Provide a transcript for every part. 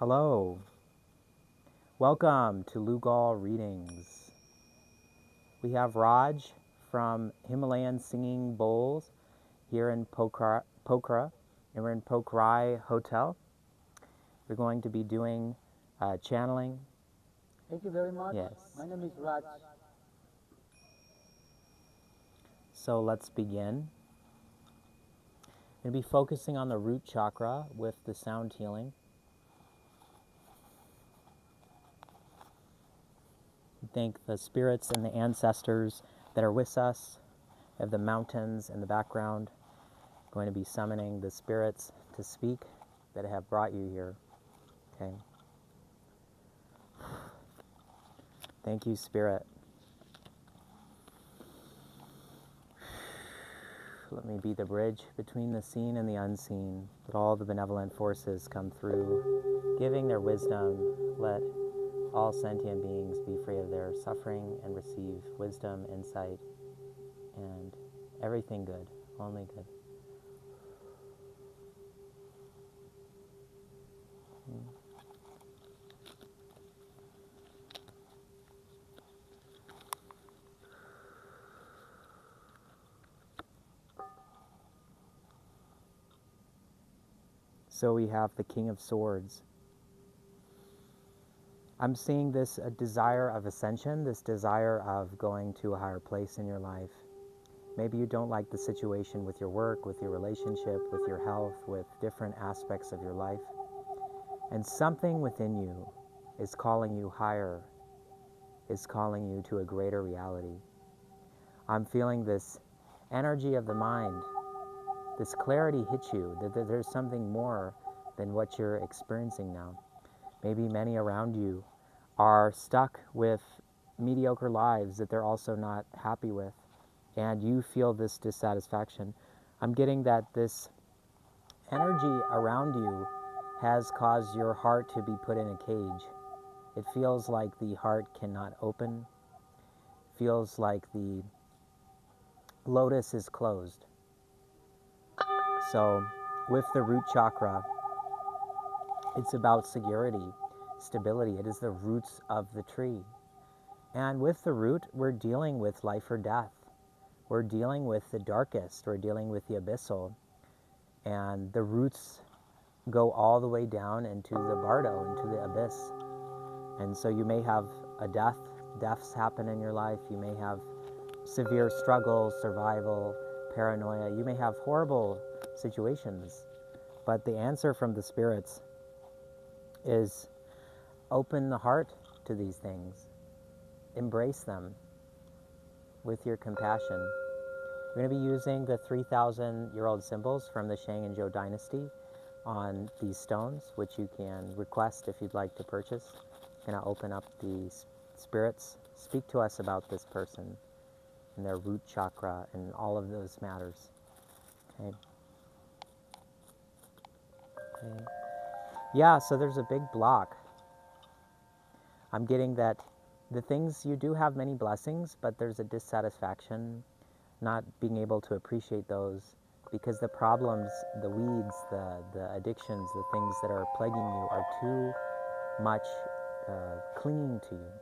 Hello, welcome to Lugal Readings. We have Raj from Himalayan Singing Bowls here in Pokhara, and we're in Pokhara Hotel. We're going to be doing channeling. Thank you very much. Yes. My name is Raj. So let's begin. We're going to be focusing on the root chakra with the sound healing. Thank the spirits and the ancestors that are with us. We have the mountains in the background. Going to be summoning the spirits to speak that have brought you here. Okay. Thank you, Spirit. Let me be the bridge between the seen and the unseen. Let all the benevolent forces come through, giving their wisdom. Let all sentient beings be free of their suffering and receive wisdom, insight, and everything good, only good. So we have the King of Swords. I'm seeing this desire of ascension, this desire of going to a higher place in your life. Maybe you don't like the situation with your work, with your relationship, with your health, with different aspects of your life. And something within you is calling you higher, is calling you to a greater reality. I'm feeling this energy of the mind, this clarity hit you, that there's something more than what you're experiencing now. Maybe many around you are stuck with mediocre lives that they're also not happy with, and you feel this dissatisfaction. I'm getting that this energy around you has caused your heart to be put in a cage. It feels like the heart cannot open, feels like the lotus is closed. So with the root chakra, it's about security, stability. It is the roots of the tree. And with the root, we're dealing with life or death. We're dealing with the darkest. We're dealing with the abyssal. And the roots go all the way down into the bardo, into the abyss. And so you may have a deaths happen in your life. You may have severe struggles, survival, paranoia. You may have horrible situations. But the answer from the spirits is open the heart to these things. Embrace them with your compassion. We're going to be using the 3,000-year-old symbols from the Shang and Zhou dynasty on these stones, which you can request if you'd like to purchase. I'm going to open up the spirits. Speak to us about this person and their root chakra and all of those matters. Okay. Okay. Yeah, so there's a big block. I'm getting that the things, you do have many blessings, but there's a dissatisfaction, not being able to appreciate those because the problems, the weeds, the addictions, the things that are plaguing you are too much clinging to you.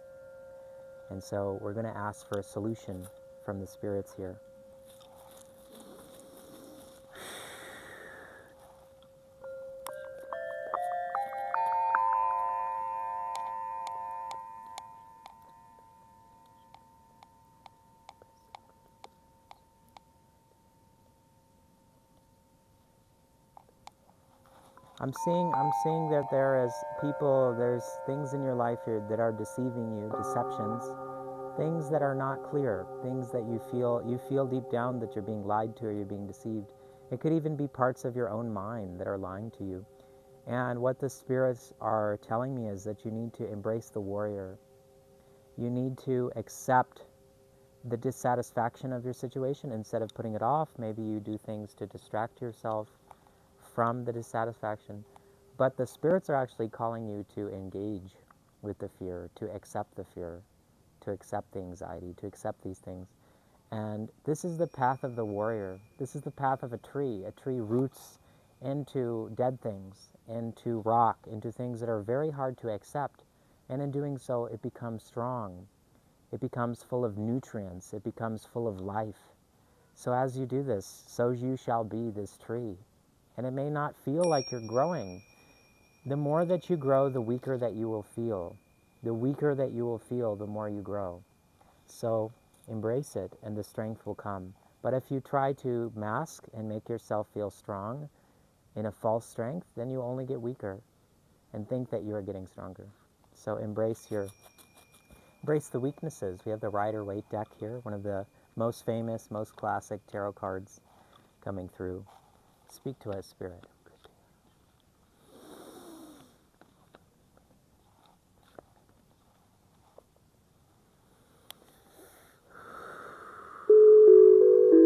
And so we're going to ask for a solution from the spirits here. I'm seeing that there is people, there's things in your life here that are deceiving you, deceptions, things that are not clear, things that you feel deep down that you're being lied to or you're being deceived. It could even be parts of your own mind that are lying to you. And what the spirits are telling me is that you need to embrace the warrior. You need to accept the dissatisfaction of your situation instead of putting it off. Maybe you do things to distract yourself from the dissatisfaction. But the spirits are actually calling you to engage with the fear, to accept the fear, to accept the anxiety, to accept these things. And this is the path of the warrior. This is the path of a tree. A tree roots into dead things into rock, into things that are very hard to accept. And in doing so, it becomes strong. It becomes full of nutrients. It becomes full of life. So as you do this, so you shall be this tree. And it may not feel like you're growing. The more that you grow, the weaker that you will feel. The weaker that you will feel, the more you grow. So embrace it, and the strength will come. But if you try to mask and make yourself feel strong in a false strength, then you only get weaker and think that you are getting stronger. So embrace the weaknesses. We have the Rider-Waite deck here, one of the most famous, most classic tarot cards coming through. Speak to us, Spirit.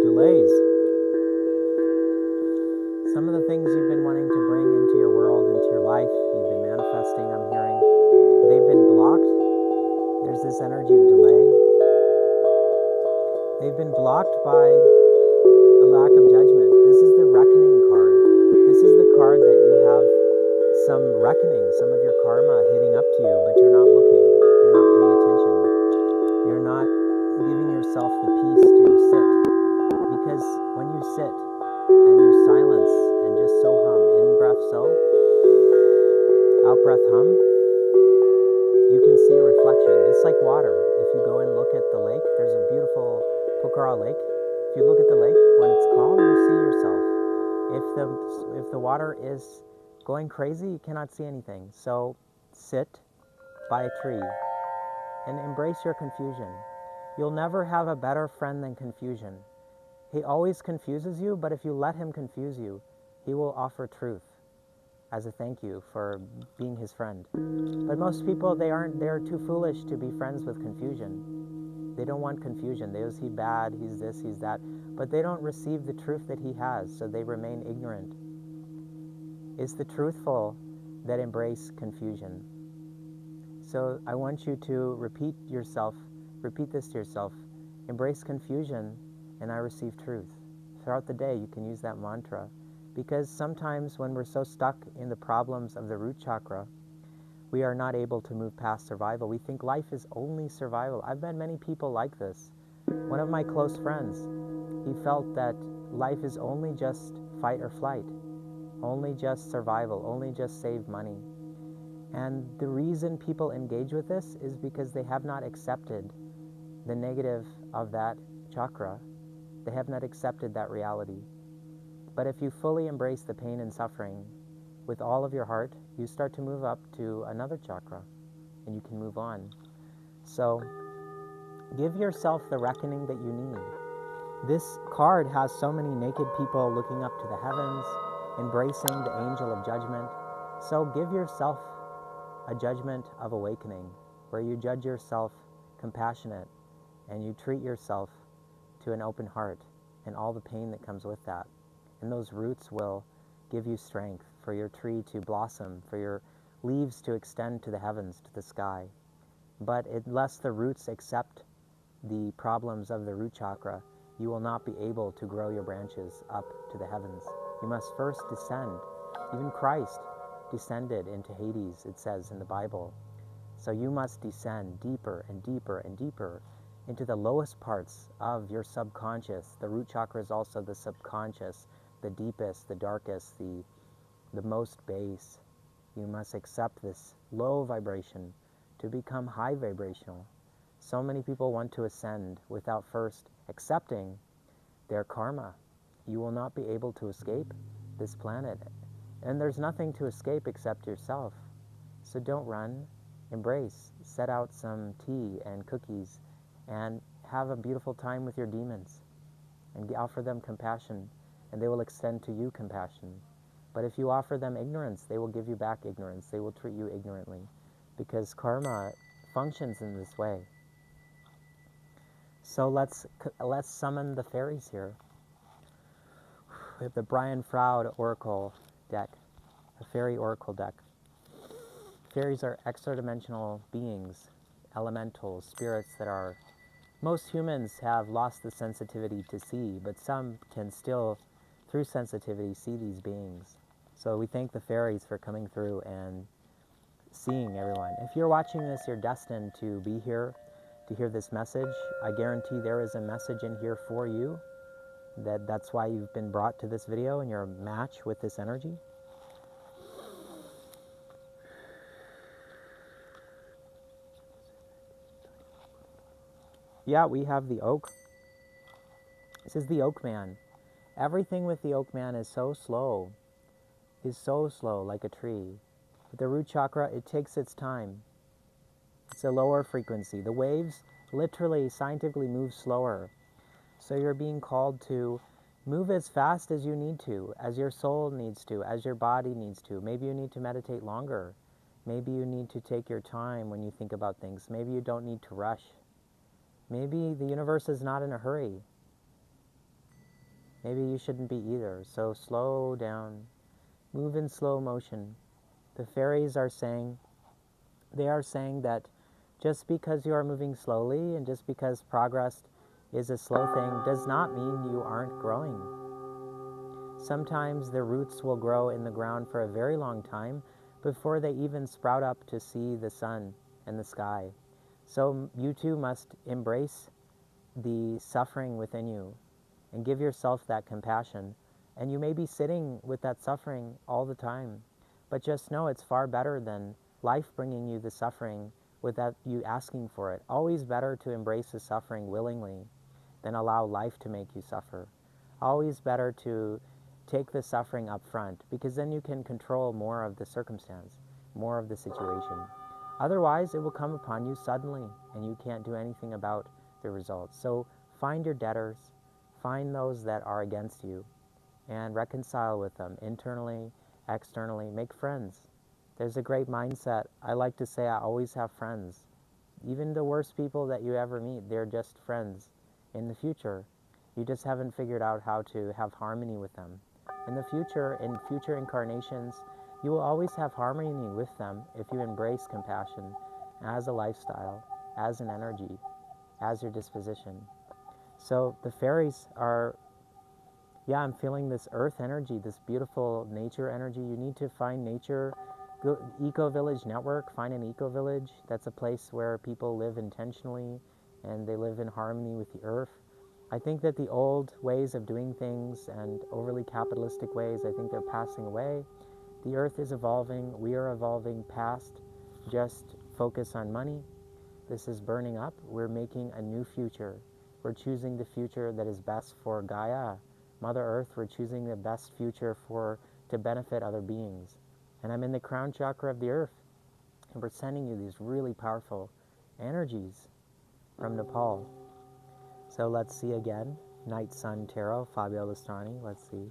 Delays. Some of the things you've been wanting to bring into your world, into your life, you've been manifesting, I'm hearing, they've been blocked. There's this energy of delay. They've been blocked by a lack of judgment. This is the reckoning card. This is the card that you have some reckoning, some of your karma hitting up to you, but you're not looking. You're not paying attention. You're not giving yourself the peace to sit. Because when you sit and you silence and just so hum, in breath so, out breath hum, you can see a reflection. It's like water. If you go and look at the lake, there's a beautiful Pokhara lake. If you look at the lake, when it's calm, you see yourself. If the water is going crazy, you cannot see anything. So sit by a tree and embrace your confusion. You'll never have a better friend than confusion. He always confuses you, but if you let him confuse you, he will offer truth as a thank you for being his friend. But most people, they're too foolish to be friends with confusion. They don't want confusion. They see bad, he's this, he's that, but they don't receive the truth that he has, so they remain ignorant. It's the truthful that embrace confusion. So I want you to repeat this to yourself, embrace confusion, and I receive truth. Throughout the day, you can use that mantra. Because sometimes when we're so stuck in the problems of the root chakra, we are not able to move past survival. We think life is only survival. I've met many people like this. One of my close friends, he felt that life is only just fight or flight, only just survival, only just save money. And the reason people engage with this is because they have not accepted the negative of that chakra. They have not accepted that reality. But if you fully embrace the pain and suffering with all of your heart, you start to move up to another chakra and you can move on. So give yourself the reckoning that you need. This card has so many naked people looking up to the heavens, embracing the angel of judgment. So give yourself a judgment of awakening where you judge yourself compassionate and you treat yourself to an open heart and all the pain that comes with that. And those roots will give you strength for your tree to blossom, for your leaves to extend to the heavens, to the sky. But unless the roots accept the problems of the root chakra, you will not be able to grow your branches up to the heavens. You must first descend. Even Christ descended into Hades, it says in the Bible. So you must descend deeper and deeper and deeper into the lowest parts of your subconscious. The root chakra is also the subconscious, the deepest, the darkest, the most base. You must accept this low vibration to become high vibrational. So many people want to ascend without first accepting their karma. You will not be able to escape this planet. And there's nothing to escape except yourself. So don't run, embrace, set out some tea and cookies, and have a beautiful time with your demons. And offer them compassion, and they will extend to you compassion. But if you offer them ignorance, they will give you back ignorance. They will treat you ignorantly, because karma functions in this way. So let's summon the fairies here. We have the Brian Froud Oracle deck, a fairy oracle deck. Fairies are extra-dimensional beings, elementals, spirits that are... Most humans have lost the sensitivity to see, but some can still, through sensitivity, see these beings. So we thank the fairies for coming through and seeing everyone. If you're watching this, you're destined to be here to hear this message. I guarantee there is a message in here for you. That's why you've been brought to this video and you're a match with this energy. Yeah, we have the oak. This is the oak man. Everything with the oak man is so slow, like a tree. But the root chakra, it takes its time. It's a lower frequency. The waves literally, scientifically move slower. So you're being called to move as fast as you need to, as your soul needs to, as your body needs to. Maybe you need to meditate longer. Maybe you need to take your time when you think about things. Maybe you don't need to rush. Maybe the universe is not in a hurry. Maybe you shouldn't be either. So slow down. Move in slow motion. The fairies are saying, they are saying that just because you are moving slowly and just because progress is a slow thing does not mean you aren't growing. Sometimes the roots will grow in the ground for a very long time before they even sprout up to see the sun and the sky. So you too must embrace the suffering within you and give yourself that compassion. And you may be sitting with that suffering all the time, but just know it's far better than life bringing you the suffering without you asking for it. Always better to embrace the suffering willingly than allow life to make you suffer. Always better to take the suffering up front, because then you can control more of the circumstance, more of the situation. Otherwise, it will come upon you suddenly, and you can't do anything about the results. So find your debtors, find those that are against you, and reconcile with them internally, externally. Make friends. There's a great mindset. I like to say I always have friends. Even the worst people that you ever meet, they're just friends. In the future, you just haven't figured out how to have harmony with them. In the future, in future incarnations, you will always have harmony with them if you embrace compassion as a lifestyle, as an energy, as your disposition. So the fairies are, yeah, I'm feeling this earth energy, this beautiful nature energy. You need to find nature. Eco-village network, find an eco-village. That's a place where people live intentionally and they live in harmony with the earth. I think that the old ways of doing things and overly capitalistic ways, I think they're passing away. The earth is evolving. We are evolving past just focus on money. This is burning up. We're making a new future. We're choosing the future that is best for Gaia, Mother Earth. We're choosing the best future to benefit other beings. And I'm in the crown chakra of the earth. And we're sending you these really powerful energies from Nepal. So let's see again. Night Sun Tarot, Fabio Listani. Let's see.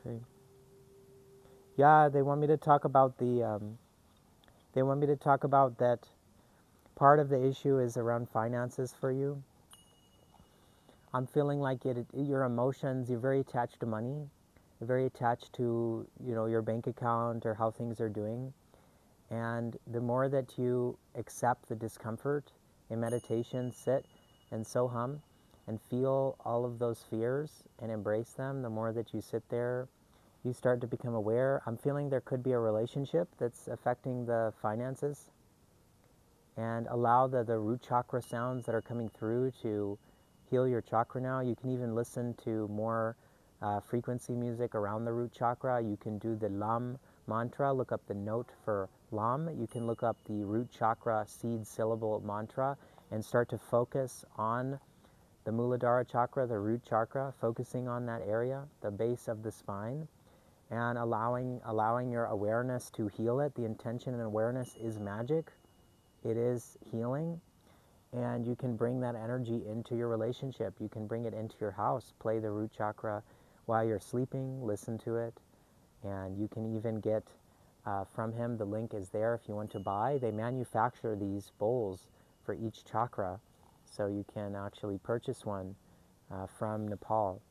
Okay. Yeah, they want me to talk about they want me to talk about that part of the issue is around finances for you. I'm feeling like your emotions, you're very attached to money. You're very attached to, your bank account or how things are doing. And the more that you accept the discomfort in meditation, sit and so hum and feel all of those fears and embrace them, the more that you sit there, you start to become aware. I'm feeling there could be a relationship that's affecting the finances, and allow the root chakra sounds that are coming through to heal your chakra now. You can even listen to more frequency music around the root chakra. You can do the Lam mantra, look up the note for Lam. You can look up the root chakra seed syllable mantra and start to focus on the Muladhara chakra, the root chakra, focusing on that area, the base of the spine, and allowing your awareness to heal it. The intention and awareness is magic. It is healing. And you can bring that energy into your relationship. You can bring it into your house. Play the root chakra while you're sleeping. Listen to it. And you can even get from him, the link is there if you want to buy. They manufacture these bowls for each chakra. So you can actually purchase one from Nepal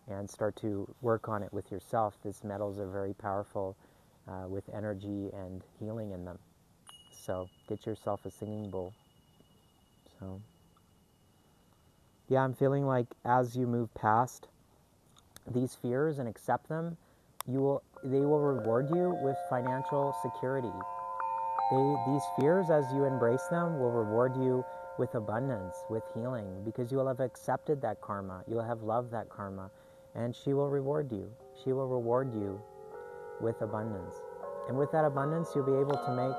and start to work on it with yourself. These metals are very powerful with energy and healing in them. So get yourself a singing bowl. So Yeah, I'm feeling like as you move past these fears and accept them, they will reward you with financial security. These fears, as you embrace them, will reward you with abundance, with healing, because you will have accepted that karma. You'll have loved that karma, and she will reward you. She will reward you with abundance. And with that abundance, you'll be able to make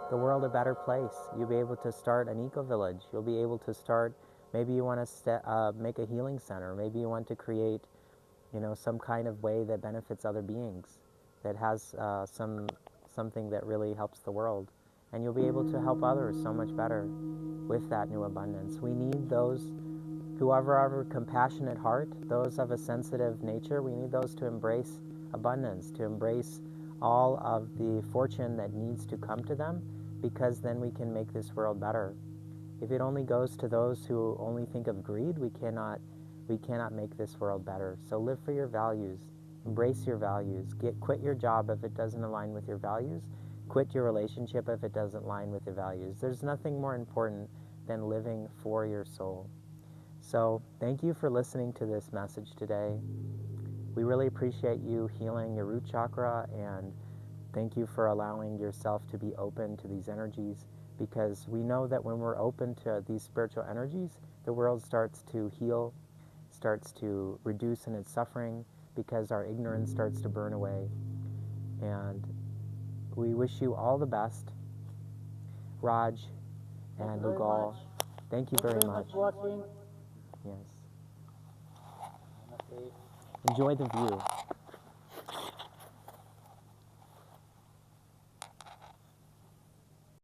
the world a better place. You'll be able to start an eco-village. You'll be able to start, maybe you want to make a healing center. Maybe you want to create, some kind of way that benefits other beings, that has something that really helps the world. And you'll be able to help others so much better with that new abundance. We need those who are of a compassionate heart, those of a sensitive nature. We need those to embrace abundance, to embrace all of the fortune that needs to come to them, because then we can make this world better. If it only goes to those who only think of greed, we cannot make this world better. So live for your values, embrace your values, quit your job if it doesn't align with your values, quit your relationship if it doesn't align with your values. There's nothing more important than living for your soul. So thank you for listening to this message today. We really appreciate you healing your root chakra, and thank you for allowing yourself to be open to these energies, because we know that when we're open to these spiritual energies, the world starts to heal, starts to reduce in its suffering, because our ignorance starts to burn away. And we wish you all the best. Raj and Lugal, thank you very much. for watching. Yes. Namaste. Enjoy the view.